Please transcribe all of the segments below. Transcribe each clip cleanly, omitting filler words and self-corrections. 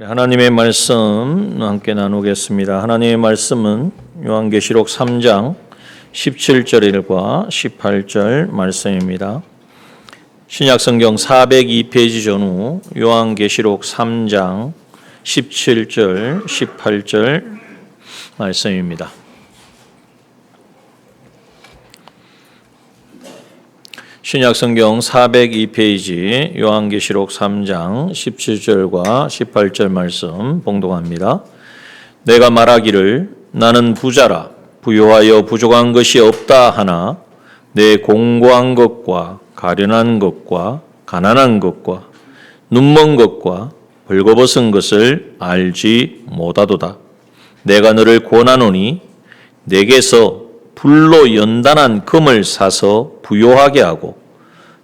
하나님의 말씀 함께 나누겠습니다. 하나님의 말씀은 요한계시록 3장 17절과 18절 말씀입니다. 신약성경 402페이지 전후 요한계시록 3장 17절, 18절 말씀입니다. 신약성경 402페이지 요한계시록 3장 17절과 18절 말씀 봉독합니다. 내가 말하기를 나는 부자라 부요하여 부족한 것이 없다 하나 내 공고한 것과 가련한 것과 가난한 것과 눈먼 것과 벌거벗은 것을 알지 못하도다. 내가 너를 권하노니 내게서 불로 연단한 금을 사서 부요하게 하고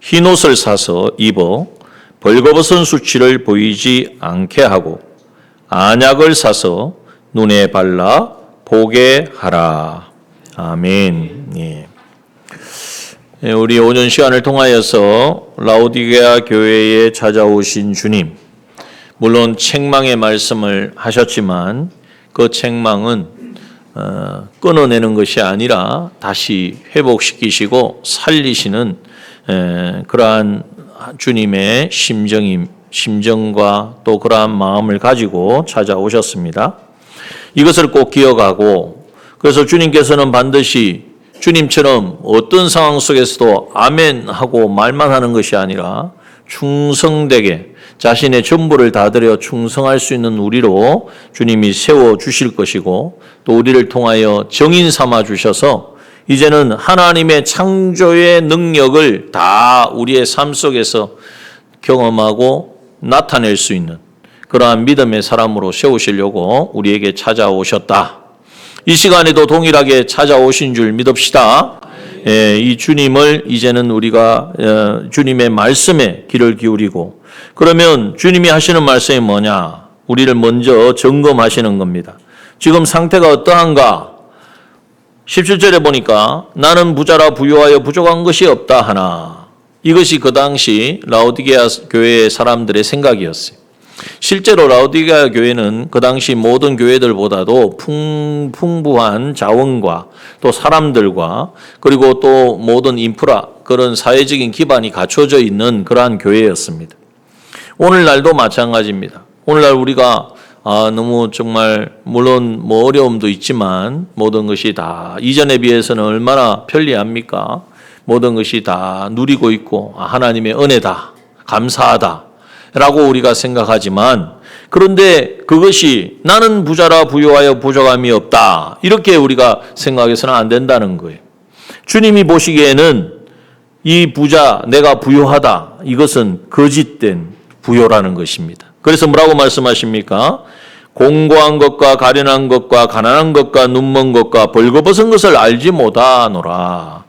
흰옷을 사서 입어 벌거벗은 수치를 보이지 않게 하고 안약을 사서 눈에 발라 보게 하라. 아멘. 예. 우리 오전 시간을 통하여서 라오디게아 교회에 찾아오신 주님, 물론 책망의 말씀을 하셨지만 그 책망은 끊어내는 것이 아니라 다시 회복시키시고 살리시는 그러한 주님의 심정과 또 그러한 마음을 가지고 찾아오셨습니다. 이것을 꼭 기억하고, 그래서 주님께서는 반드시 주님처럼 어떤 상황 속에서도 아멘 하고 말만 하는 것이 아니라 충성되게 자신의 전부를 다드려 충성할 수 있는 우리로 주님이 세워주실 것이고, 또 우리를 통하여 정인 삼아 주셔서 이제는 하나님의 창조의 능력을 다 우리의 삶 속에서 경험하고 나타낼 수 있는 그러한 믿음의 사람으로 세우시려고 우리에게 찾아오셨다. 이 시간에도 동일하게 찾아오신 줄 믿읍시다. 이 주님을 이제는 우리가 주님의 말씀에 귀를 기울이고, 그러면 주님이 하시는 말씀이 뭐냐? 우리를 먼저 점검하시는 겁니다. 지금 상태가 어떠한가? 17절에 보니까 나는 부자라 부요하여 부족한 것이 없다 하나, 이것이 그 당시 라오디게아 교회의 사람들의 생각이었어요. 실제로 라오디게아 교회는 그 당시 모든 교회들보다도 풍부한 자원과 또 사람들과 그리고 또 모든 인프라, 그런 사회적인 기반이 갖춰져 있는 그러한 교회였습니다. 오늘날도 마찬가지입니다. 오늘날 우리가 너무 정말 물론 어려움도 있지만 모든 것이 다 이전에 비해서는 얼마나 편리합니까? 모든 것이 다 누리고 있고 하나님의 은혜다, 감사하다 라고 우리가 생각하지만, 그런데 그것이 나는 부자라 부요하여 부족함이 없다 이렇게 우리가 생각해서는 안 된다는 거예요. 주님이 보시기에는 이 부자, 내가 부요하다, 이것은 거짓된 부요라는 것입니다. 그래서 뭐라고 말씀하십니까? 공고한 것과 가련한 것과 가난한 것과 눈먼 것과 벌거벗은 것을 알지 못하노라.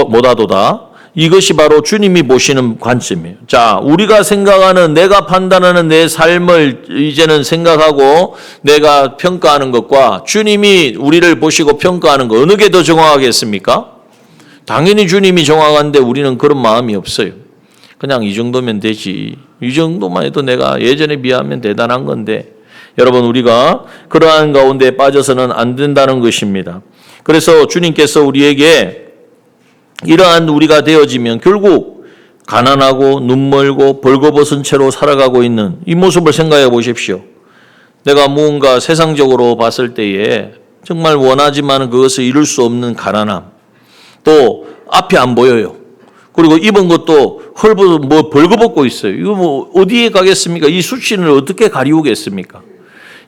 못하도다. 이것이 바로 주님이 보시는 관점이에요. 자, 우리가 생각하는, 내가 판단하는 내 삶을 이제는 생각하고 내가 평가하는 것과 주님이 우리를 보시고 평가하는 것, 어느 게 더 정확하겠습니까? 당연히 주님이 정확한데 우리는 그런 마음이 없어요. 그냥 이 정도면 되지. 이 정도만 해도 내가 예전에 비하면 대단한 건데, 여러분, 우리가 그러한 가운데 빠져서는 안 된다는 것입니다. 그래서 주님께서 우리에게 이러한 우리가 되어지면 결국 가난하고 눈멀고 벌거벗은 채로 살아가고 있는 이 모습을 생각해 보십시오. 내가 무언가 세상적으로 봤을 때에 정말 원하지만 그것을 이룰 수 없는 가난함, 또 앞이 안 보여요. 그리고 입은 것도 벌거벗고 있어요. 이거 어디에 가겠습니까? 이 수치를 어떻게 가리우겠습니까?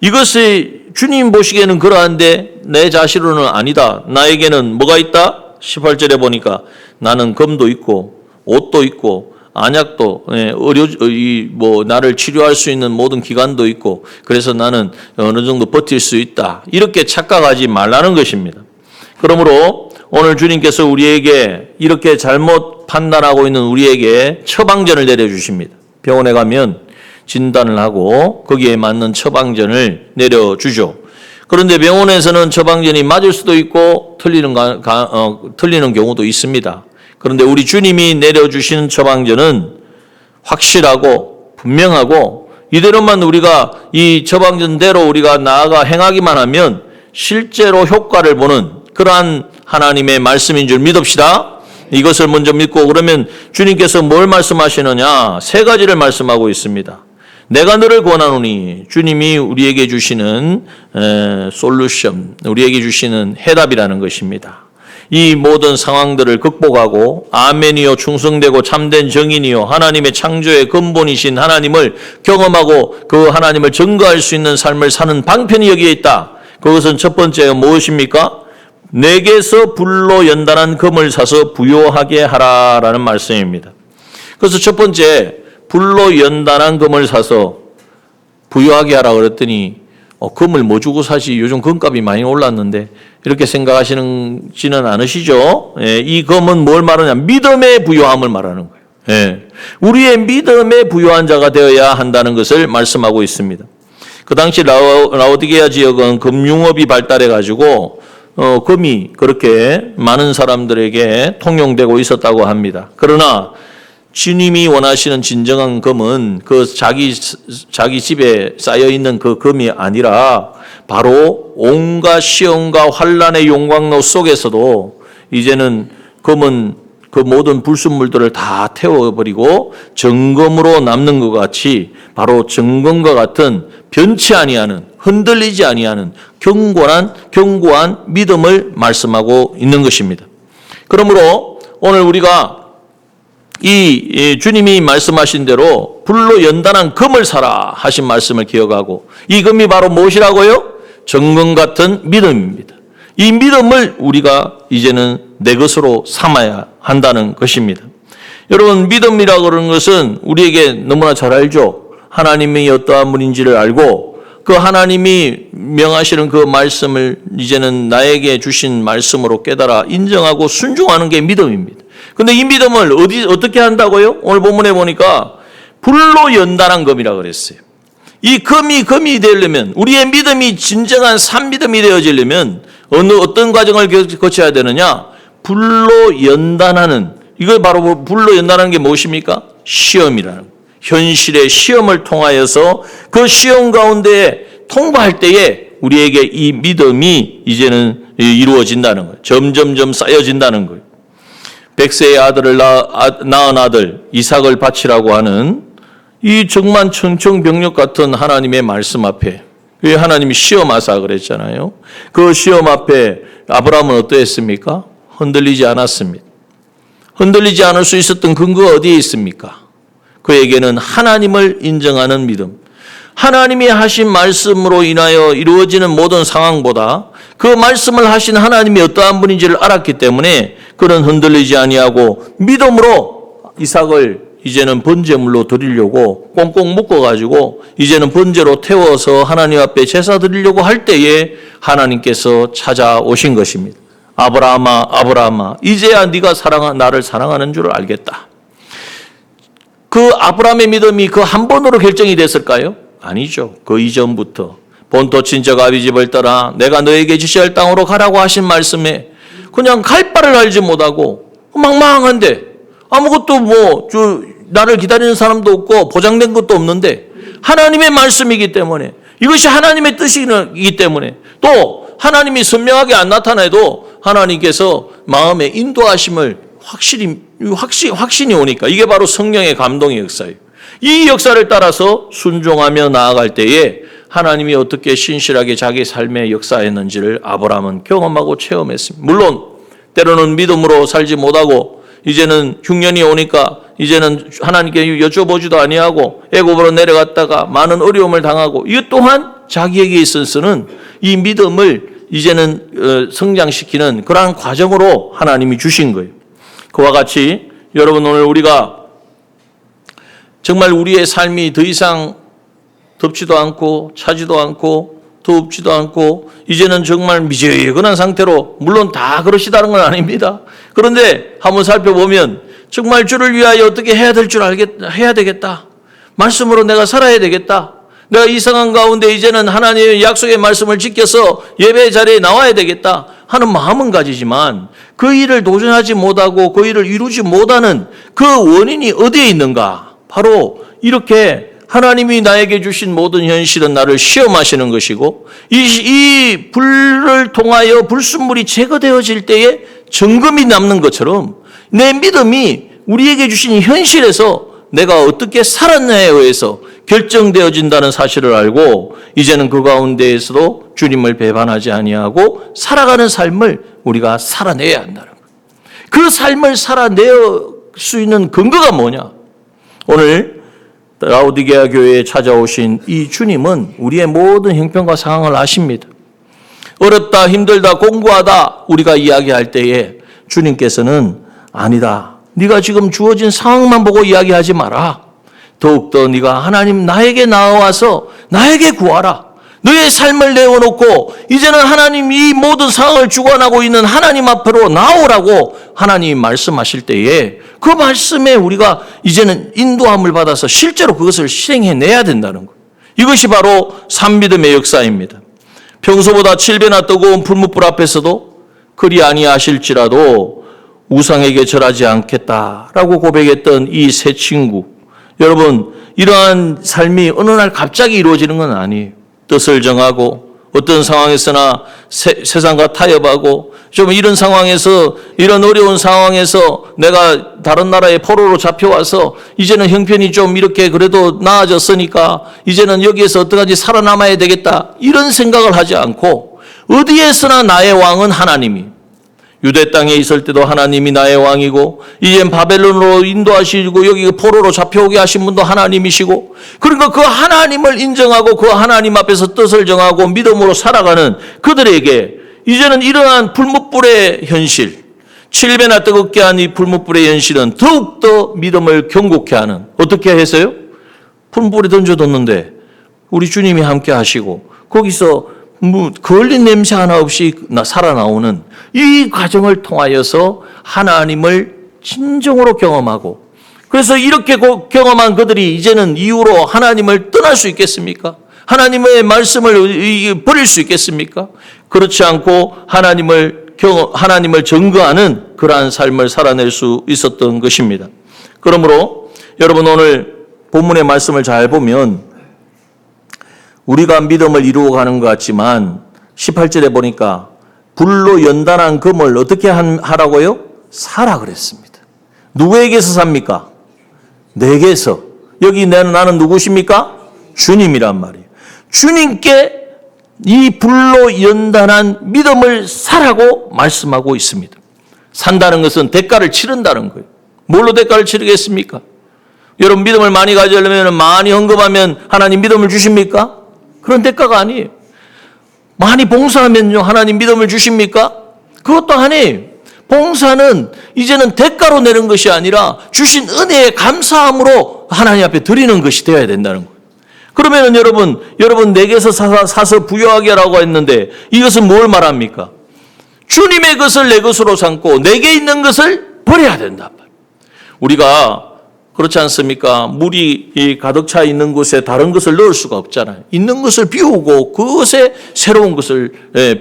이것이 주님 보시기에는 그러한데 내 자신으로는 아니다. 나에게는 뭐가 있다? 18절에 보니까 나는 금도 있고 옷도 있고 안약도, 나를 치료할 수 있는 모든 기관도 있고, 그래서 나는 어느 정도 버틸 수 있다. 이렇게 착각하지 말라는 것입니다. 그러므로 오늘 주님께서 우리에게 이렇게 잘못 판단하고 있는 우리에게 처방전을 내려주십니다. 병원에 가면 진단을 하고 거기에 맞는 처방전을 내려주죠. 그런데 병원에서는 처방전이 맞을 수도 있고 틀리는 경우도 있습니다. 그런데 우리 주님이 내려주시는 처방전은 확실하고 분명하고 이대로만 우리가 이 처방전대로 우리가 나아가 행하기만 하면 실제로 효과를 보는 그러한 하나님의 말씀인 줄 믿읍시다. 이것을 먼저 믿고, 그러면 주님께서 뭘 말씀하시느냐? 세 가지를 말씀하고 있습니다. 내가 너를 권하노니, 주님이 우리에게 주시는 솔루션, 우리에게 주시는 해답이라는 것입니다. 이 모든 상황들을 극복하고 아멘이요 충성되고 참된 정인이요 하나님의 창조의 근본이신 하나님을 경험하고 그 하나님을 증거할 수 있는 삶을 사는 방편이 여기에 있다. 그것은 첫 번째가 무엇입니까? 내게서 불로 연단한 금을 사서 부요하게 하라라는 말씀입니다. 그래서 첫 번째, 불로 연단한 금을 사서 부요하게 하라 그랬더니 금을 뭐 주고 사지? 요즘 금값이 많이 올랐는데, 이렇게 생각하시지는 않으시죠? 예, 이 금은 뭘 말하냐? 믿음의 부요함을 말하는 거예요. 예, 우리의 믿음에 부요한 자가 되어야 한다는 것을 말씀하고 있습니다. 그 당시 라오디게아 지역은 금융업이 발달해가지고 금이 그렇게 많은 사람들에게 통용되고 있었다고 합니다. 그러나 주님이 원하시는 진정한 금은 그 자기 집에 쌓여 있는 그 금이 아니라 바로 온갖 시험과 환난의 용광로 속에서도 이제는 금은 그 모든 불순물들을 다 태워버리고 정금으로 남는 것 같이 바로 정금과 같은 변치 아니하는, 흔들리지 아니하는 견고한 믿음을 말씀하고 있는 것입니다. 그러므로 오늘 우리가 이 주님이 말씀하신 대로 불로 연단한 금을 사라 하신 말씀을 기억하고, 이 금이 바로 무엇이라고요? 정금 같은 믿음입니다. 이 믿음을 우리가 이제는 내 것으로 삼아야 한다는 것입니다. 여러분, 믿음이라고 그러는 것은 우리에게 너무나 잘 알죠. 하나님이 어떠한 분인지를 알고 그 하나님이 명하시는 그 말씀을 이제는 나에게 주신 말씀으로 깨달아 인정하고 순종하는 게 믿음입니다. 근데 이 믿음을 어떻게 한다고요? 오늘 본문에 보니까 불로 연단한 금이라고 그랬어요. 이 금이 되려면, 우리의 믿음이 진정한 산믿음이 되어지려면 어떤 과정을 거쳐야 되느냐? 불로 연단하는, 이걸 바로 불로 연단하는 게 무엇입니까? 시험이라는 거예요. 현실의 시험을 통하여서 그 시험 가운데 통과할 때에 우리에게 이 믿음이 이제는 이루어진다는 거예요. 점점점 쌓여진다는 거예요. 100세의 아들을 낳은 아들 이삭을 바치라고 하는 이 정말 청천벽력 같은 하나님의 말씀 앞에, 왜 하나님이 시험하사 그랬잖아요. 그 시험 앞에 아브라함은 어떠했습니까? 흔들리지 않았습니다. 흔들리지 않을 수 있었던 근거가 어디에 있습니까? 그에게는 하나님을 인정하는 믿음, 하나님이 하신 말씀으로 인하여 이루어지는 모든 상황보다 그 말씀을 하신 하나님이 어떠한 분인지를 알았기 때문에 그는 흔들리지 아니하고 믿음으로 이삭을 이제는 번제물로 드리려고 꽁꽁 묶어가지고 이제는 번제로 태워서 하나님 앞에 제사 드리려고 할 때에 하나님께서 찾아오신 것입니다. 아브라함아, 아브라함아, 이제야 네가 나를 사랑하는 줄 알겠다. 그 아브라함의 믿음이 그 한 번으로 결정이 됐을까요? 아니죠. 그 이전부터 본토 친척 아비 집을 떠나 내가 너에게 지시할 땅으로 가라고 하신 말씀에 그냥 갈 바를 알지 못하고 망망한데 아무것도 나를 기다리는 사람도 없고 보장된 것도 없는데 하나님의 말씀이기 때문에, 이것이 하나님의 뜻이기 때문에, 또 하나님이 선명하게 안 나타나도 하나님께서 마음의 인도하심을 확신이 오니까, 이게 바로 성령의 감동의 역사예요. 이 역사를 따라서 순종하며 나아갈 때에 하나님이 어떻게 신실하게 자기 삶에 역사했는지를 아브라함은 경험하고 체험했습니다. 물론 때로는 믿음으로 살지 못하고 이제는 흉년이 오니까 이제는 하나님께 여쭤보지도 아니하고 애굽으로 내려갔다가 많은 어려움을 당하고, 이것 또한 자기에게 있어서는 이 믿음을 이제는 성장시키는 그러한 과정으로 하나님이 주신 거예요. 그와 같이 여러분, 오늘 우리가 정말 우리의 삶이 더 이상 덥지도 않고 차지도 않고 덥지도 않고 이제는 정말 미지근한 상태로, 물론 다 그러시다는 건 아닙니다. 그런데 한번 살펴보면 정말 주를 위하여 어떻게 해야 될 줄 해야 되겠다. 말씀으로 내가 살아야 되겠다. 내가 이 상황 가운데 이제는 하나님의 약속의 말씀을 지켜서 예배 자리에 나와야 되겠다 하는 마음은 가지지만 그 일을 도전하지 못하고 그 일을 이루지 못하는 그 원인이 어디에 있는가? 바로 이렇게 하나님이 나에게 주신 모든 현실은 나를 시험하시는 것이고 이 불을 통하여 불순물이 제거되어질 때에 정금이 남는 것처럼 내 믿음이 우리에게 주신 현실에서 내가 어떻게 살았냐에 의해서 결정되어진다는 사실을 알고 이제는 그 가운데에서도 주님을 배반하지 아니하고 살아가는 삶을 우리가 살아내야 한다는 거예요. 그 삶을 살아낼 수 있는 근거가 뭐냐? 오늘 라오디게아 교회에 찾아오신 이 주님은 우리의 모든 형편과 상황을 아십니다. 어렵다, 힘들다, 공부하다 우리가 이야기할 때에 주님께서는 아니다. 네가 지금 주어진 상황만 보고 이야기하지 마라. 더욱더 네가 하나님 나에게 나와서 나에게 구하라. 너의 삶을 내어놓고 이제는 하나님 이 모든 상황을 주관하고 있는 하나님 앞으로 나오라고 하나님이 말씀하실 때에 그 말씀에 우리가 이제는 인도함을 받아서 실제로 그것을 실행해내야 된다는 거예요. 이것이 바로 산믿음의 역사입니다. 평소보다 7배나 뜨거운 풀무불 앞에서도 그리 아니하실지라도 우상에게 절하지 않겠다라고 고백했던 이 세 친구, 여러분 이러한 삶이 어느 날 갑자기 이루어지는 건 아니에요. 뜻을 정하고 어떤 상황에서나 세상과 타협하고 좀 이런 상황에서 이런 어려운 상황에서 내가 다른 나라의 포로로 잡혀와서 이제는 형편이 좀 이렇게 그래도 나아졌으니까 이제는 여기에서 어떡하지 살아남아야 되겠다 이런 생각을 하지 않고 어디에서나 나의 왕은 하나님이 유대 땅에 있을 때도 하나님이 나의 왕이고 이젠 바벨론으로 인도하시고 여기 포로로 잡혀오게 하신 분도 하나님이시고 그러니까 그 하나님을 인정하고 그 하나님 앞에서 뜻을 정하고 믿음으로 살아가는 그들에게 이제는 이러한 불뭇불의 현실 7배나 뜨겁게 한 이 불뭇불의 현실은 더욱더 믿음을 경고케 하는 어떻게 해서요? 불뭇불에 던져뒀는데 우리 주님이 함께 하시고 거기서 걸린 냄새 하나 없이 살아나오는 이 과정을 통하여서 하나님을 진정으로 경험하고 그래서 이렇게 경험한 그들이 이제는 이후로 하나님을 떠날 수 있겠습니까? 하나님의 말씀을 버릴 수 있겠습니까? 그렇지 않고 하나님을 증거하는 그러한 삶을 살아낼 수 있었던 것입니다. 그러므로 여러분 오늘 본문의 말씀을 잘 보면 우리가 믿음을 이루어가는 것 같지만 18절에 보니까 불로 연단한 금을 어떻게 하라고요? 사라 그랬습니다. 누구에게서 삽니까? 내게서. 여기 나는 누구십니까? 주님이란 말이에요. 주님께 이 불로 연단한 믿음을 사라고 말씀하고 있습니다. 산다는 것은 대가를 치른다는 거예요. 뭘로 대가를 치르겠습니까? 여러분 믿음을 많이 가지려면 많이 헌금하면 하나님 믿음을 주십니까? 그런 대가가 아니에요. 많이 봉사하면요 하나님 믿음을 주십니까? 그것도 아니에요. 봉사는 이제는 대가로 내는 것이 아니라 주신 은혜에 감사함으로 하나님 앞에 드리는 것이 되어야 된다는 거예요. 그러면은 여러분 내게서 사서 부유하게 하라고 했는데 이것은 뭘 말합니까? 주님의 것을 내 것으로 삼고 내게 있는 것을 버려야 된다. 우리가 그렇지 않습니까? 물이 가득 차 있는 곳에 다른 것을 넣을 수가 없잖아요. 있는 것을 비우고 그것에 새로운 것을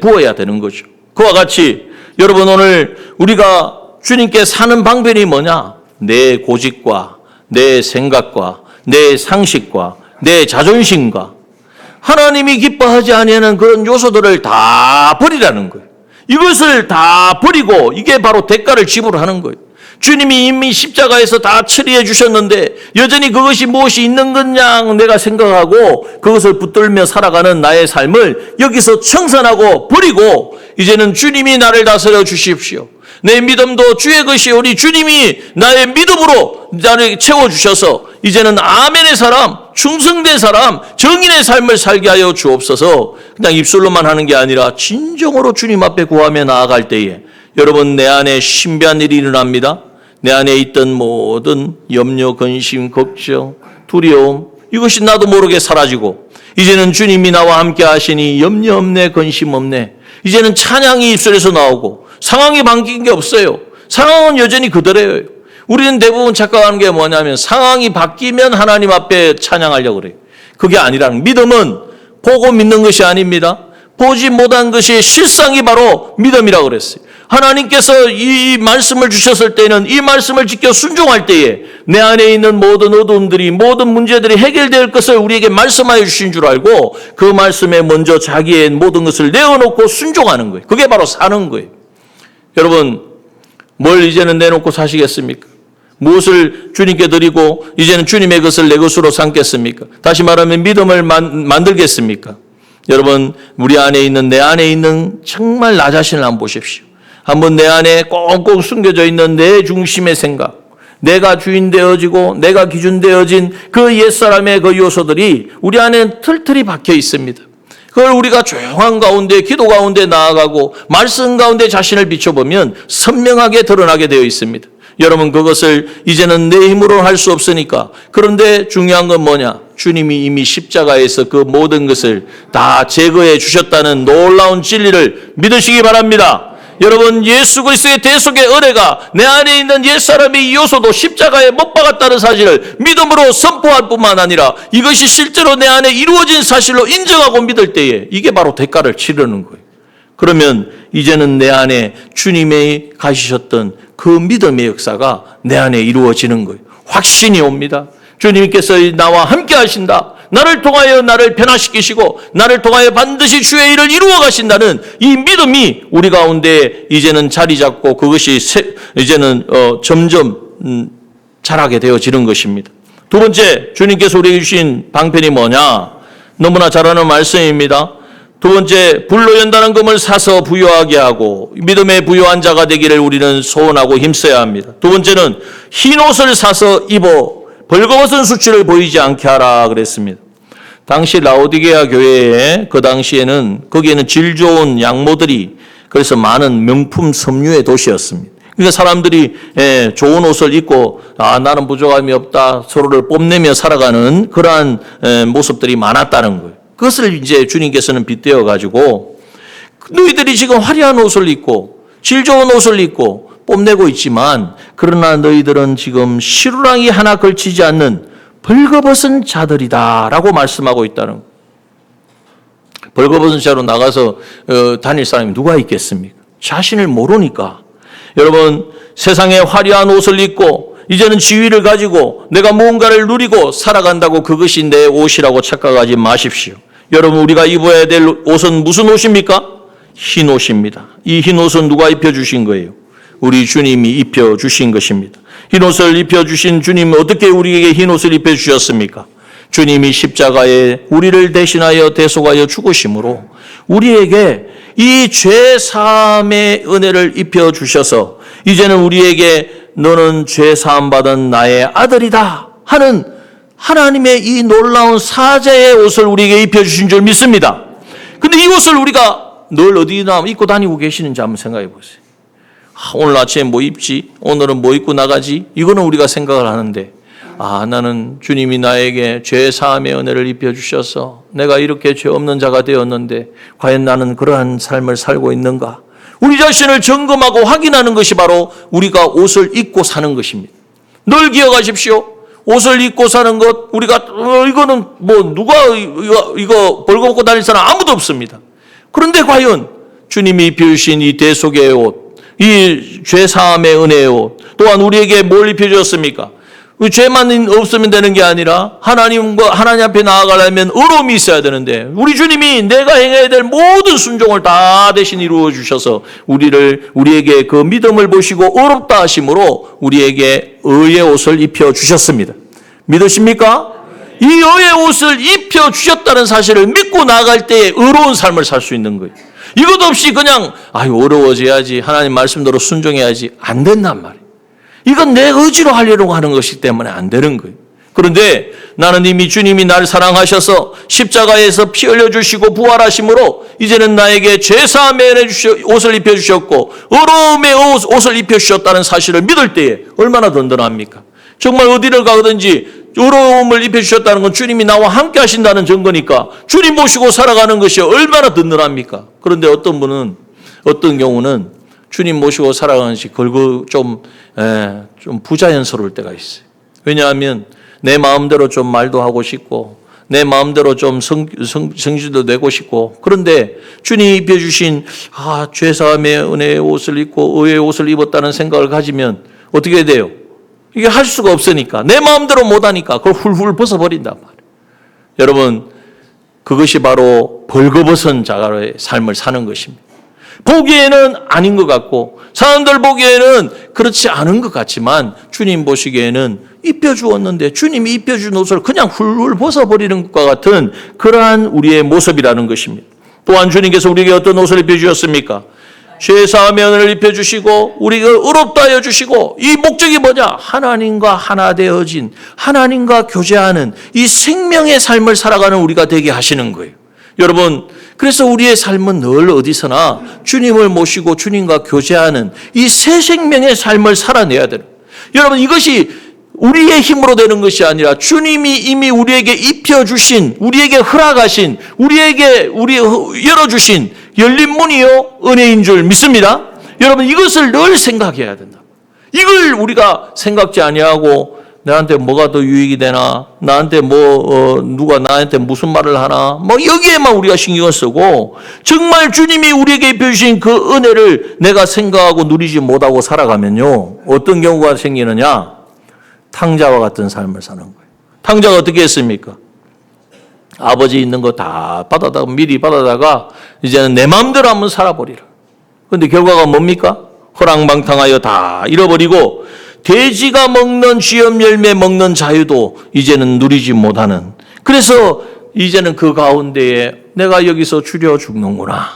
부어야 되는 거죠. 그와 같이 여러분 오늘 우리가 주님께 사는 방법이 뭐냐? 내 고집과 내 생각과 내 상식과 내 자존심과 하나님이 기뻐하지 아니하는 그런 요소들을 다 버리라는 거예요. 이것을 다 버리고 이게 바로 대가를 지불하는 거예요. 주님이 이미 십자가에서 다 처리해 주셨는데 여전히 그것이 무엇이 있는 거냐 내가 생각하고 그것을 붙들며 살아가는 나의 삶을 여기서 청산하고 버리고 이제는 주님이 나를 다스려 주십시오. 내 믿음도 주의 것이오니 주님이 나의 믿음으로 나를 채워주셔서 이제는 아멘의 사람, 충성된 사람, 정인의 삶을 살게 하여 주옵소서. 그냥 입술로만 하는 게 아니라 진정으로 주님 앞에 구하며 나아갈 때에 여러분 내 안에 신비한 일이 일어납니다. 내 안에 있던 모든 염려, 근심, 걱정, 두려움 이것이 나도 모르게 사라지고 이제는 주님이 나와 함께 하시니 염려 없네, 근심 없네. 이제는 찬양이 입술에서 나오고 상황이 바뀐 게 없어요. 상황은 여전히 그대로예요. 우리는 대부분 착각하는 게 뭐냐면 상황이 바뀌면 하나님 앞에 찬양하려고 그래요. 그게 아니라는 믿음은 보고 믿는 것이 아닙니다. 보지 못한 것이 실상이 바로 믿음이라고 그랬어요. 하나님께서 이 말씀을 주셨을 때는 이 말씀을 지켜 순종할 때에 내 안에 있는 모든 어두움들이, 모든 문제들이 해결될 것을 우리에게 말씀하여 주신 줄 알고 그 말씀에 먼저 자기의 모든 것을 내어놓고 순종하는 거예요. 그게 바로 사는 거예요. 여러분, 뭘 이제는 내놓고 사시겠습니까? 무엇을 주님께 드리고 이제는 주님의 것을 내 것으로 삼겠습니까? 다시 말하면 믿음을 만들겠습니까? 여러분, 우리 안에 있는, 내 안에 있는 정말 나 자신을 한번 보십시오. 한번 내 안에 꽁꽁 숨겨져 있는 내 중심의 생각, 내가 주인 되어지고 내가 기준 되어진 그 옛사람의 그 요소들이 우리 안에 털털이 박혀 있습니다. 그걸 우리가 조용한 가운데, 기도 가운데 나아가고 말씀 가운데 자신을 비춰보면 선명하게 드러나게 되어 있습니다. 여러분, 그것을 이제는 내 힘으로 할 수 없으니까. 그런데 중요한 건 뭐냐? 주님이 이미 십자가에서 그 모든 것을 다 제거해 주셨다는 놀라운 진리를 믿으시기 바랍니다. 여러분, 예수 그리스도의 대속의 은혜가 내 안에 있는 옛사람의 이 요소도 십자가에 못 박았다는 사실을 믿음으로 선포할 뿐만 아니라 이것이 실제로 내 안에 이루어진 사실로 인정하고 믿을 때에 이게 바로 대가를 치르는 거예요. 그러면 이제는 내 안에 주님이 가지셨던 그 믿음의 역사가 내 안에 이루어지는 거예요. 확신이 옵니다. 주님께서 나와 함께 하신다. 나를 통하여 나를 변화시키시고 나를 통하여 반드시 주의 일을 이루어 가신다는 이 믿음이 우리 가운데 이제는 자리 잡고 그것이 이제는 점점 자라게 되어지는 것입니다. 두 번째, 주님께서 우리에게 주신 방편이 뭐냐? 너무나 잘 아는 말씀입니다. 두 번째, 불로 연단한 금을 사서 부요하게 하고 믿음의 부요한 자가 되기를 우리는 소원하고 힘써야 합니다. 두 번째는 흰 옷을 사서 입어 벌거벗은 수치를 보이지 않게 하라 그랬습니다. 당시 라오디게아 교회에 그 당시에는 거기에는 질 좋은 양모들이 그래서 많은 명품 섬유의 도시였습니다. 그러니까 사람들이 좋은 옷을 입고 나는 부족함이 없다 서로를 뽐내며 살아가는 그러한 모습들이 많았다는 거예요. 그것을 이제 주님께서는 빗대어 가지고 너희들이 지금 화려한 옷을 입고 질 좋은 옷을 입고 뽐내고 있지만 그러나 너희들은 지금 시루랑이 하나 걸치지 않는 벌거벗은 자들이다라고 말씀하고 있다는 거예요. 벌거벗은 자로 나가서 다닐 사람이 누가 있겠습니까? 자신을 모르니까. 여러분, 세상에 화려한 옷을 입고 이제는 지위를 가지고 내가 무언가를 누리고 살아간다고 그것이 내 옷이라고 착각하지 마십시오. 여러분, 우리가 입어야 될 옷은 무슨 옷입니까? 흰 옷입니다. 이 흰 옷은 누가 입혀주신 거예요? 우리 주님이 입혀주신 것입니다. 흰 옷을 입혀주신 주님은 어떻게 우리에게 흰 옷을 입혀주셨습니까? 주님이 십자가에 우리를 대신하여 대속하여 죽으심으로 우리에게 이 죄사함의 은혜를 입혀주셔서 이제는 우리에게 너는 죄사함 받은 나의 아들이다 하는 하나님의 이 놀라운 사자의 옷을 우리에게 입혀주신 줄 믿습니다. 근데 이 옷을 우리가 늘 어디나 입고 다니고 계시는지 한번 생각해 보세요. 오늘 아침에 뭐 입지? 오늘은 뭐 입고 나가지? 이거는 우리가 생각을 하는데 나는 주님이 나에게 죄사함의 은혜를 입혀주셔서 내가 이렇게 죄 없는 자가 되었는데 과연 나는 그러한 삶을 살고 있는가? 우리 자신을 점검하고 확인하는 것이 바로 우리가 옷을 입고 사는 것입니다. 늘 기억하십시오. 옷을 입고 사는 것, 우리가 이거는 뭐 누가 이거 벌거벗고 다닐 사람 아무도 없습니다. 그런데 과연 주님이 입혀주신 이 대속의 옷, 이 죄사함의 은혜의 옷, 또한 우리에게 뭘 입혀주었습니까? 죄만 없으면 되는 게 아니라 하나님 앞에 나아가려면 의로움이 있어야 되는데 우리 주님이 내가 행해야 될 모든 순종을 다 대신 이루어 주셔서 우리에게 그 믿음을 보시고 의롭다 하심으로 우리에게 의의 옷을 입혀 주셨습니다. 믿으십니까? 이 의의 옷을 입혀 주셨다는 사실을 믿고 나아갈 때 의로운 삶을 살 수 있는 거예요. 이것 없이 그냥 어려워져야지 하나님 말씀대로 순종해야지 안 된단 말이에요. 이건 내 의지로 하려고 하는 것이기 때문에 안 되는 거예요. 그런데 나는 이미 주님이 나를 사랑하셔서 십자가에서 피 흘려주시고 부활하심으로 이제는 나에게 죄사함의 옷을 입혀주셨고 의로움의 옷을 입혀주셨다는 사실을 믿을 때에 얼마나 든든합니까? 정말 어디를 가든지 의로움을 입혀주셨다는 건 주님이 나와 함께 하신다는 증거니까 주님 모시고 살아가는 것이 얼마나 든든합니까? 그런데 어떤 경우는 주님 모시고 살아가는 것이 좀 부자연스러울 때가 있어요. 왜냐하면 내 마음대로 좀 말도 하고 싶고 내 마음대로 좀 성질도 내고 싶고, 그런데 주님이 입혀주신 죄사함의 은혜의 옷을 입고 의의 옷을 입었다는 생각을 가지면 어떻게 돼요? 이게 할 수가 없으니까, 내 마음대로 못하니까 그걸 훌훌 벗어버린단 말이에요. 여러분, 그것이 바로 벌거벗은 자가의 삶을 사는 것입니다. 보기에는 아닌 것 같고 사람들 보기에는 그렇지 않은 것 같지만 주님 보시기에는 입혀주었는데 주님이 입혀준 옷을 그냥 훌훌 벗어버리는 것과 같은 그러한 우리의 모습이라는 것입니다. 또한 주님께서 우리에게 어떤 옷을 입혀주셨습니까? 죄사함의 은혜를 입혀주시고 우리가 의롭다 하여 주시고, 이 목적이 뭐냐? 하나님과 하나 되어진, 하나님과 교제하는 이 생명의 삶을 살아가는 우리가 되게 하시는 거예요. 여러분, 그래서 우리의 삶은 늘 어디서나 주님을 모시고 주님과 교제하는 이 새 생명의 삶을 살아내야 돼요. 여러분, 이것이 우리의 힘으로 되는 것이 아니라 주님이 이미 우리에게 입혀주신, 우리에게 허락하신, 우리에게 열어주신 열린 문이요 은혜인 줄 믿습니다. 여러분, 이것을 늘 생각해야 된다. 이걸 우리가 생각지 아니하고 나한테 뭐가 더 유익이 되나, 나한테 누가 나한테 무슨 말을 하나, 여기에만 우리가 신경을 쓰고, 정말 주님이 우리에게 입혀주신 그 은혜를 내가 생각하고 누리지 못하고 살아가면요, 어떤 경우가 생기느냐? 탕자와 같은 삶을 사는 거예요. 탕자가 어떻게 했습니까? 아버지 있는 거 다 미리 받아다가 이제는 내 마음대로 한번 살아버리라. 그런데 결과가 뭡니까? 허랑방탕하여 다 잃어버리고 돼지가 먹는 쥐염 열매 먹는 자유도 이제는 누리지 못하는, 그래서 이제는 그 가운데에 내가 여기서 주려 죽는구나.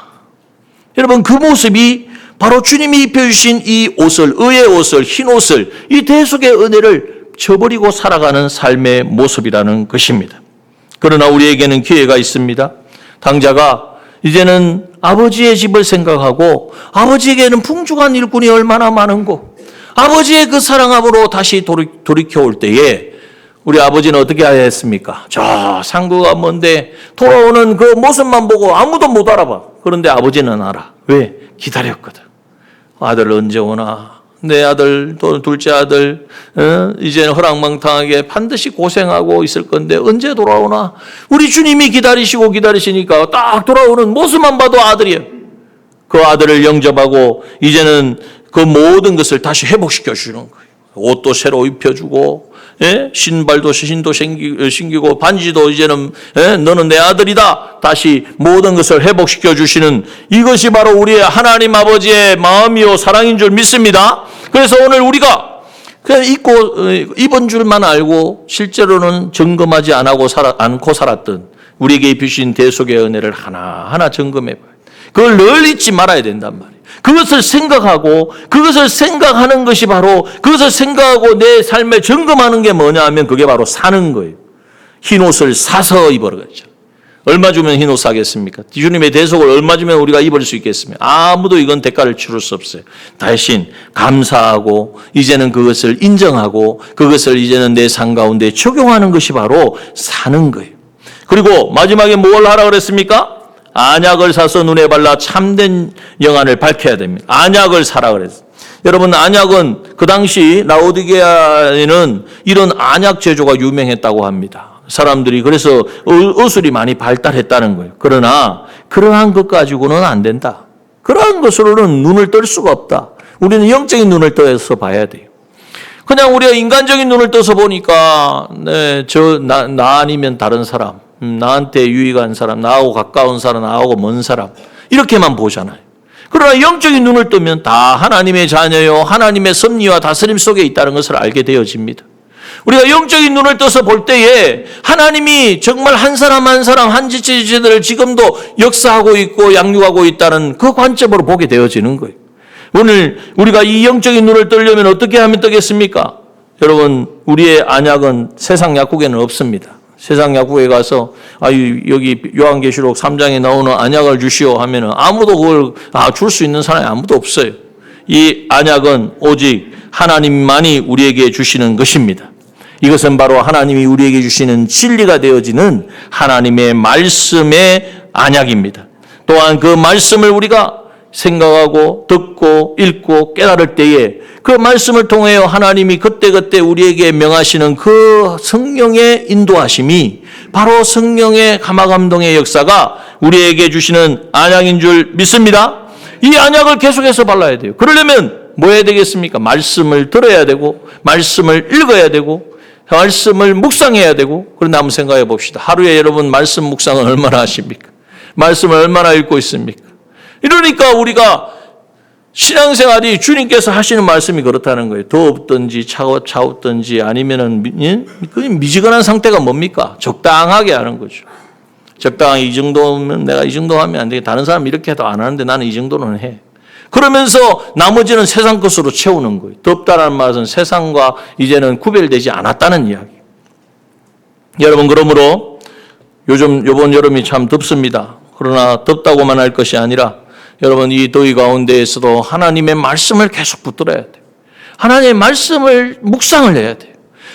여러분, 그 모습이 바로 주님이 입혀주신 이 옷을, 의의 옷을, 흰 옷을, 이 대속의 은혜를 저버리고 살아가는 삶의 모습이라는 것입니다. 그러나 우리에게는 기회가 있습니다. 탕자가 이제는 아버지의 집을 생각하고 아버지에게는 풍족한 일꾼이 얼마나 많은고, 아버지의 그 사랑함으로 다시 돌이켜올 때에 우리 아버지는 어떻게 해야 했습니까? 저 상구가 먼데 돌아오는 그 모습만 보고 아무도 못 알아봐. 그런데 아버지는 알아. 왜? 기다렸거든. 아들 언제 오나? 내 아들, 또 둘째 아들, 이제는 허랑방탕하게 반드시 고생하고 있을 건데 언제 돌아오나? 우리 주님이 기다리시니까 딱 돌아오는 모습만 봐도 아들이에요. 그 아들을 영접하고 이제는 그 모든 것을 다시 회복시켜 주는 거예요. 옷도 새로 입혀주고, 신발도 신기고, 반지도 이제는, 너는 내 아들이다. 다시 모든 것을 회복시켜 주시는, 이것이 바로 우리의 하나님 아버지의 마음이요 사랑인 줄 믿습니다. 그래서 오늘 우리가 그냥 입은 줄만 알고 실제로는 점검하지 않고 살았던 우리에게 입히신 대속의 은혜를 하나하나 점검해 봐요. 그걸 늘 잊지 말아야 된단 말이에요. 그것을 생각하고, 그것을 생각하는 것이 바로, 그것을 생각하고 내 삶에 점검하는 게 뭐냐 하면 그게 바로 사는 거예요. 흰옷을 사서 입어라겠죠. 얼마 주면 흰옷 사겠습니까? 주님의 대속을 얼마 주면 우리가 입을 수 있겠습니까? 아무도 이건 대가를 치를 수 없어요. 대신 감사하고 이제는 그것을 인정하고 그것을 이제는 내 삶 가운데 적용하는 것이 바로 사는 거예요. 그리고 마지막에 뭘 하라 그랬습니까? 안약을 사서 눈에 발라 참된 영안을 밝혀야 됩니다. 안약을 사라 그랬어요. 여러분, 안약은 그 당시 라오디게아에는 이런 안약 제조가 유명했다고 합니다. 사람들이 그래서 의술이 많이 발달했다는 거예요. 그러나 그러한 것 가지고는 안 된다. 그러한 것으로는 눈을 뜰 수가 없다. 우리는 영적인 눈을 떠서 봐야 돼요. 그냥 우리가 인간적인 눈을 떠서 보니까 나 아니면 다른 사람, 나한테 유익한 사람, 나하고 가까운 사람, 나하고 먼 사람, 이렇게만 보잖아요. 그러나 영적인 눈을 뜨면 다 하나님의 자녀요, 하나님의 섭리와 다스림 속에 있다는 것을 알게 되어집니다. 우리가 영적인 눈을 떠서 볼 때에 하나님이 정말 한 사람 한 사람 한 지체들을 지금도 역사하고 있고 양육하고 있다는 그 관점으로 보게 되어지는 거예요. 오늘 우리가 이 영적인 눈을 뜨려면 어떻게 하면 뜨겠습니까? 여러분, 우리의 안약은 세상 약국에는 없습니다. 세상 약국에 가서 여기 요한계시록 3장에 나오는 안약을 주시오 하면은 아무도 그걸 줄 수 있는 사람이 아무도 없어요. 이 안약은 오직 하나님만이 우리에게 주시는 것입니다. 이것은 바로 하나님이 우리에게 주시는 진리가 되어지는 하나님의 말씀의 안약입니다. 또한 그 말씀을 우리가 생각하고 듣고 읽고 깨달을 때에 그 말씀을 통하여 하나님이 그때그때 우리에게 명하시는 그 성령의 인도하심이 바로 성령의 감화감동의 역사가 우리에게 주시는 안약인 줄 믿습니다. 이 안약을 계속해서 발라야 돼요. 그러려면 뭐 해야 되겠습니까? 말씀을 들어야 되고 말씀을 읽어야 되고 말씀을 묵상해야 되고. 그런데 한번 생각해 봅시다. 하루에 여러분 말씀 묵상은 얼마나 하십니까? 말씀을 얼마나 읽고 있습니까? 이러니까 우리가 신앙생활이 주님께서 하시는 말씀이 그렇다는 거예요. 더웁든지 차갑든지 아니면은 미지근한 상태가 뭡니까? 적당하게 하는 거죠. 적당하게 이 정도면 내가 이 정도 하면 안 되겠다. 다른 사람 이렇게 해도 안 하는데 나는 이 정도는 해. 그러면서 나머지는 세상 것으로 채우는 거예요. 덥다는 말은 세상과 이제는 구별되지 않았다는 이야기. 여러분, 그러므로 이번 여름이 참 덥습니다. 그러나 덥다고만 할 것이 아니라 여러분, 이 더위 가운데에서도 하나님의 말씀을 계속 붙들어야 돼요. 하나님의 말씀을 묵상을 해야 돼요.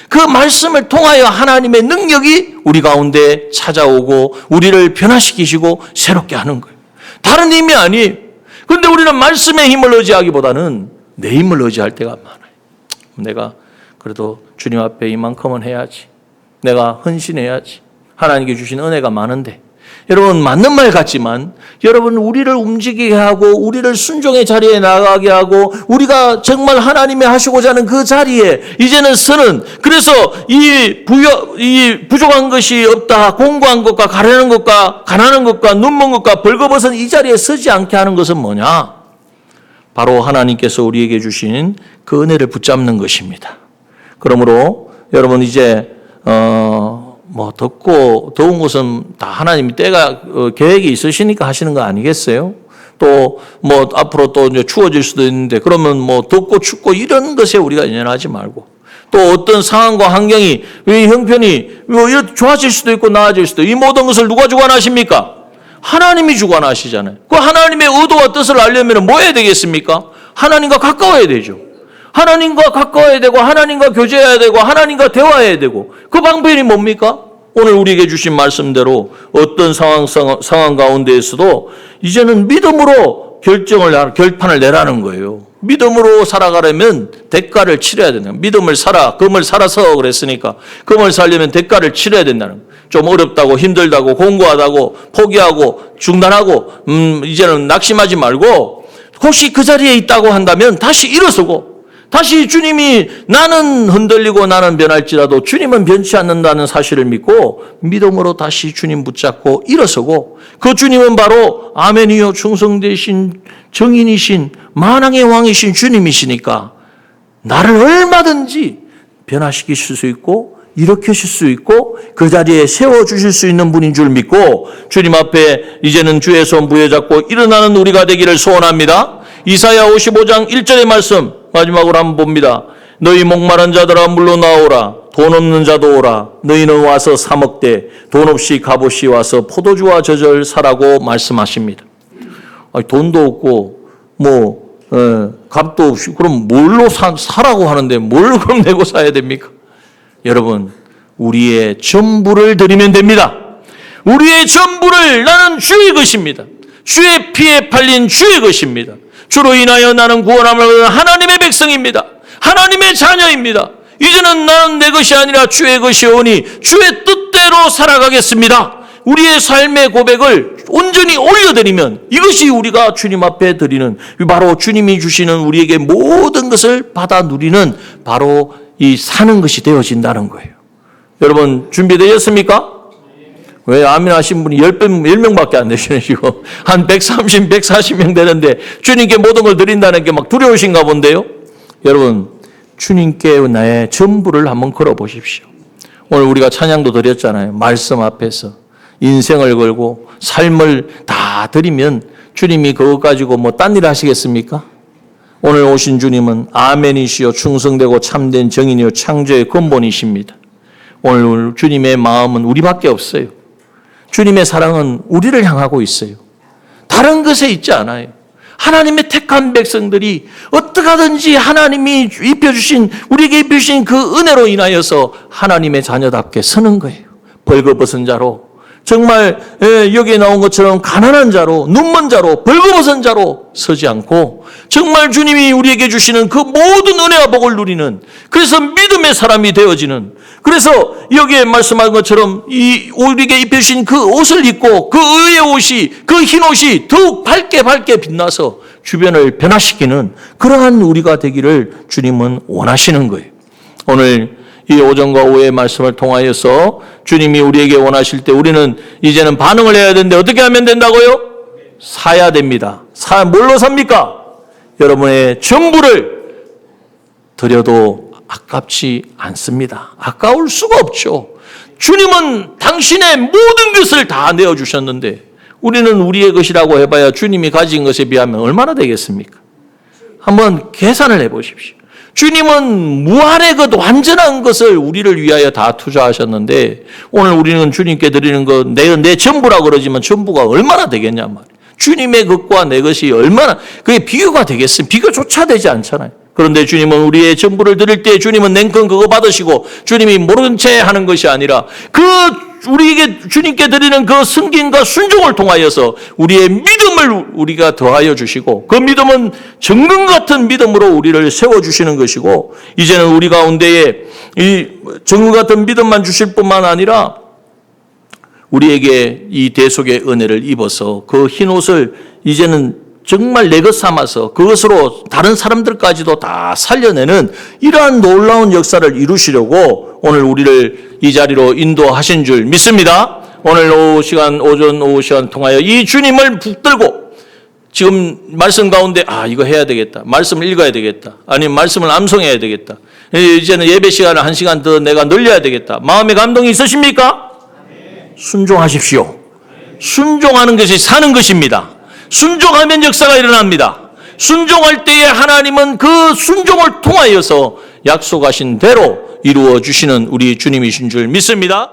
그 말씀을 통하여 하나님의 능력이 우리 가운데 찾아오고 우리를 변화시키시고 새롭게 하는 거예요. 다른 힘이 아니에요. 그런데 우리는 말씀의 힘을 의지하기보다는 내 힘을 의지할 때가 많아요. 내가 그래도 주님 앞에 이만큼은 해야지. 내가 헌신해야지. 하나님께 주신 은혜가 많은데. 여러분, 맞는 말 같지만 여러분, 우리를 움직이게 하고 우리를 순종의 자리에 나가게 하고 우리가 정말 하나님이 하시고자 하는 그 자리에 이제는 서는, 그래서 이 부족한 것이 없다, 공고한 것과 가련한 것과 가난한 것과 눈먼 것과 벌거벗은 이 자리에 서지 않게 하는 것은 뭐냐? 바로 하나님께서 우리에게 주신 그 은혜를 붙잡는 것입니다. 그러므로 여러분, 이제 더운 것은 다 하나님이 때가 계획이 있으시니까 하시는 거 아니겠어요? 또 앞으로 또 이제 추워질 수도 있는데 그러면 덥고 춥고 이런 것에 우리가 연연하지 말고, 또 어떤 상황과 환경이 형편이 좋아질 수도 있고 나아질 수도 있고, 이 모든 것을 누가 주관하십니까? 하나님이 주관하시잖아요. 그 하나님의 의도와 뜻을 알려면 뭐 해야 되겠습니까? 하나님과 가까워야 되죠. 하나님과 가까워야 되고 하나님과 교제해야 되고 하나님과 대화해야 되고, 그 방법이 뭡니까? 오늘 우리에게 주신 말씀대로 어떤 상황 가운데에서도 이제는 믿음으로 결판을 내라는 거예요. 믿음으로 살아가려면 대가를 치러야 된다. 금을 살아서 그랬으니까 금을 살려면 대가를 치러야 된다는 거예요. 좀 어렵다고 힘들다고 공고하다고 포기하고 중단하고 이제는 낙심하지 말고, 혹시 그 자리에 있다고 한다면 다시 일어서고, 다시 주님이 나는 흔들리고 나는 변할지라도 주님은 변치 않는다는 사실을 믿고 믿음으로 다시 주님 붙잡고 일어서고, 그 주님은 바로 아멘이요 충성되신 정인이신 만왕의 왕이신 주님이시니까 나를 얼마든지 변화시키실 수 있고 일으키실 수 있고 그 자리에 세워주실 수 있는 분인 줄 믿고 주님 앞에 이제는 주의 손 부여잡고 일어나는 우리가 되기를 소원합니다. 이사야 55장 1절의 말씀 마지막으로 한번 봅니다. 너희 목마른 자들아 물러 나오라. 돈 없는 자도 오라. 너희는 와서 사 먹되 돈 없이 값없이 와서 포도주와 저절 사라고 말씀하십니다. 돈도 없고 값도 없이 그럼 뭘로 사라고 하는데 뭘 그럼 내고 사야 됩니까? 여러분, 우리의 전부를 드리면 됩니다. 우리의 전부를, 나는 주의 것입니다. 주의 피에 팔린 주의 것입니다. 주로 인하여 나는 구원함을 얻은 하나님의 백성입니다. 하나님의 자녀입니다. 이제는 나는 내 것이 아니라 주의 것이오니 주의 뜻대로 살아가겠습니다. 우리의 삶의 고백을 온전히 올려드리면 이것이 우리가 주님 앞에 드리는, 바로 주님이 주시는 우리에게 모든 것을 받아 누리는 바로 이 사는 것이 되어진다는 거예요. 여러분, 준비되셨습니까? 왜 아멘 하신 분이 10명밖에 안 되시고 한 130, 140명 되는데 주님께 모든 걸 드린다는 게 막 두려우신가 본데요. 여러분, 주님께 나의 전부를 한번 걸어보십시오. 오늘 우리가 찬양도 드렸잖아요. 말씀 앞에서 인생을 걸고 삶을 다 드리면 주님이 그것 가지고 딴 일 하시겠습니까? 오늘 오신 주님은 아멘이시요 충성되고 참된 정인이요 창조의 근본이십니다. 오늘 주님의 마음은 우리밖에 없어요. 주님의 사랑은 우리를 향하고 있어요. 다른 것에 있지 않아요. 하나님의 택한 백성들이 어떻게 하든지 하나님이 우리에게 입혀주신 그 은혜로 인하여서 하나님의 자녀답게 서는 거예요. 벌거벗은 자로 정말 여기에 나온 것처럼 가난한 자로, 눈먼 자로, 벌거벗은 자로 서지 않고 정말 주님이 우리에게 주시는 그 모든 은혜와 복을 누리는, 그래서 믿음의 사람이 되어지는, 그래서 여기에 말씀한 것처럼 우리에게 입혀주신 그 옷을 입고 그 의의 옷이, 그 흰 옷이 더욱 밝게 빛나서 주변을 변화시키는 그러한 우리가 되기를 주님은 원하시는 거예요. 오늘 이 오전과 오후의 말씀을 통하여서 주님이 우리에게 원하실 때 우리는 이제는 반응을 해야 되는데 어떻게 하면 된다고요? 사야 됩니다. 뭘로 삽니까? 여러분의 전부를 드려도 아깝지 않습니다. 아까울 수가 없죠. 주님은 당신의 모든 것을 다 내어주셨는데 우리는 우리의 것이라고 해봐야 주님이 가진 것에 비하면 얼마나 되겠습니까? 한번 계산을 해보십시오. 주님은 무한의 것, 완전한 것을 우리를 위하여 다 투자하셨는데 오늘 우리는 주님께 드리는 것, 내 전부라고 그러지만 전부가 얼마나 되겠냐 말이에요. 주님의 것과 내 것이 얼마나, 그게 비교가 되겠습니까? 비교조차 되지 않잖아요. 그런데 주님은 우리의 전부를 드릴 때 주님은 냉큼 그거 받으시고 주님이 모른 채 하는 것이 아니라 우리에게 주님께 드리는 그 승김과 순종을 통하여서 우리의 믿음을 우리가 더하여 주시고 그 믿음은 정금 같은 믿음으로 우리를 세워주시는 것이고 이제는 우리 가운데에 이 정금 같은 믿음만 주실 뿐만 아니라 우리에게 이 대속의 은혜를 입어서 그 흰 옷을 이제는 정말 내 것 삼아서 그것으로 다른 사람들까지도 다 살려내는 이러한 놀라운 역사를 이루시려고 오늘 우리를 이 자리로 인도하신 줄 믿습니다. 오늘 오전 오후 시간 통하여 이 주님을 붙들고 지금 말씀 가운데 이거 해야 되겠다. 말씀을 읽어야 되겠다. 아니면 말씀을 암송해야 되겠다. 이제는 예배 시간을 1시간 더 내가 늘려야 되겠다. 마음의 감동이 있으십니까? 순종하십시오. 순종하는 것이 사는 것입니다. 순종하면 역사가 일어납니다. 순종할 때에 하나님은 그 순종을 통하여서 약속하신 대로 이루어 주시는 우리 주님이신 줄 믿습니다.